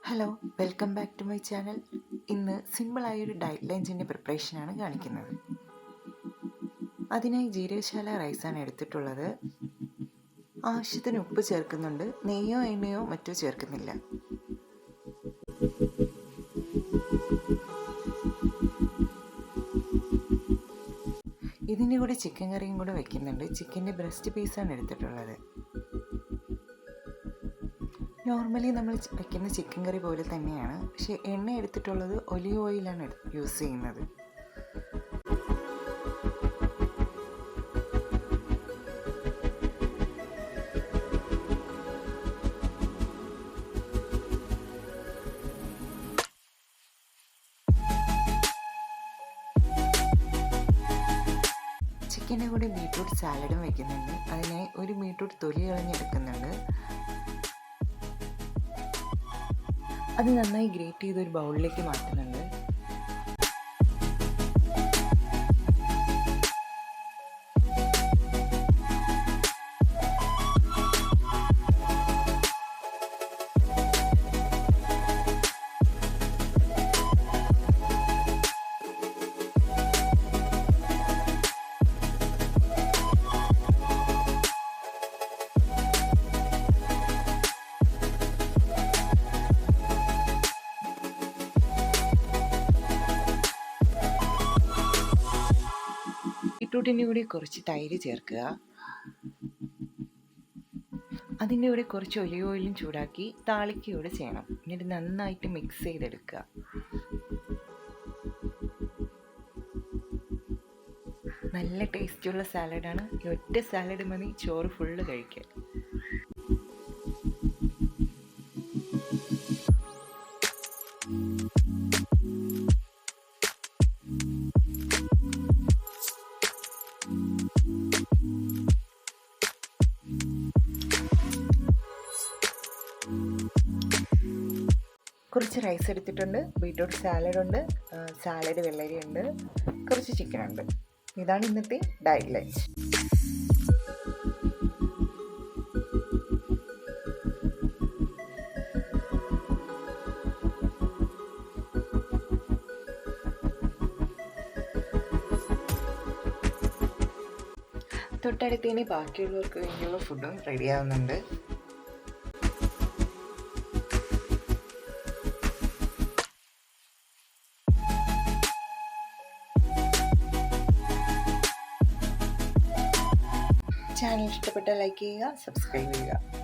Hello, welcome back to my channel. ഇന്ന് സിമ്പിളായൊരു diet ലഞ്ചിൻ്റെ പ്രിപ്പറേഷനാണ് കാണിക്കുന്നത്. അതിനായി ജീരകശാല റൈസാണ് എടുത്തിട്ടുള്ളത്. ആവശ്യത്തിന് ഉപ്പ് ചേർക്കുന്നുണ്ട്. നെയ്യോ എണ്ണയോ മറ്റോ ചേർക്കുന്നില്ല. ഇതിൻ്റെ കൂടെ ചിക്കൻ കറിയും കൂടെ വയ്ക്കുന്നുണ്ട്. ചിക്കൻ്റെ ബ്രസ്റ്റ് പീസാണ് എടുത്തിട്ടുള്ളത്. നോർമലി നമ്മൾ വയ്ക്കുന്ന ചിക്കൻ കറി പോലെ തന്നെയാണ്, പക്ഷേ എണ്ണ എടുത്തിട്ടുള്ളത് ഒലിവ് ഓയിലാണ് യൂസ് ചെയ്യുന്നത്. ചിക്കൻ്റെ കൂടെ ബീട്രൂട്ട് സാലഡും വയ്ക്കുന്നുണ്ട്. അതിനായി ഒരു ബീട്രൂട്ട് തൊലി കളഞ്ഞെടുക്കുന്നുണ്ട്. അത് നന്നായി ഗ്രേറ്റ് ചെയ്ത് ഒരു ബൗളിലേക്ക് മാറ്റുന്നുണ്ട്. ബീട്രൂട്ടിൻ്റെ കൂടെ കുറച്ച് തൈര് ചേർക്കുക. അതിൻ്റെ കൂടെ കുറച്ച് ഒലിവ് ഓയിലും ചൂടാക്കി താളിക്കുകയൂടെ ചെയ്യണം. എന്നിട്ട് നന്നായിട്ട് മിക്സ് ചെയ്തെടുക്കുക. നല്ല ടേസ്റ്റുള്ള സാലഡാണ്. ഈ ഒറ്റ സാലഡ് മതി ചോറ് ഫുള്ള് കഴിക്കാൻ. കുറച്ച് റൈസ് എടുത്തിട്ടുണ്ട്, ബീട്രൂട്ട് സാലഡുണ്ട്, സാലഡ് വെള്ളരിയുണ്ട്, കുറച്ച് ചിക്കനുണ്ട്. ഇതാണ് ഇന്നത്തെ ഡയറ്റ് ലഞ്ച്. തൊട്ടടുത്തതിന് ബാക്കിയുള്ളവർക്ക് വേണ്ടിയുള്ള ഫുഡും റെഡിയാവുന്നുണ്ട്. ചാനൽ ഇഷ്ടപ്പെട്ടാൽ ലൈക്ക് ചെയ്യുക, സബ്സ്ക്രൈബ് ചെയ്യുക.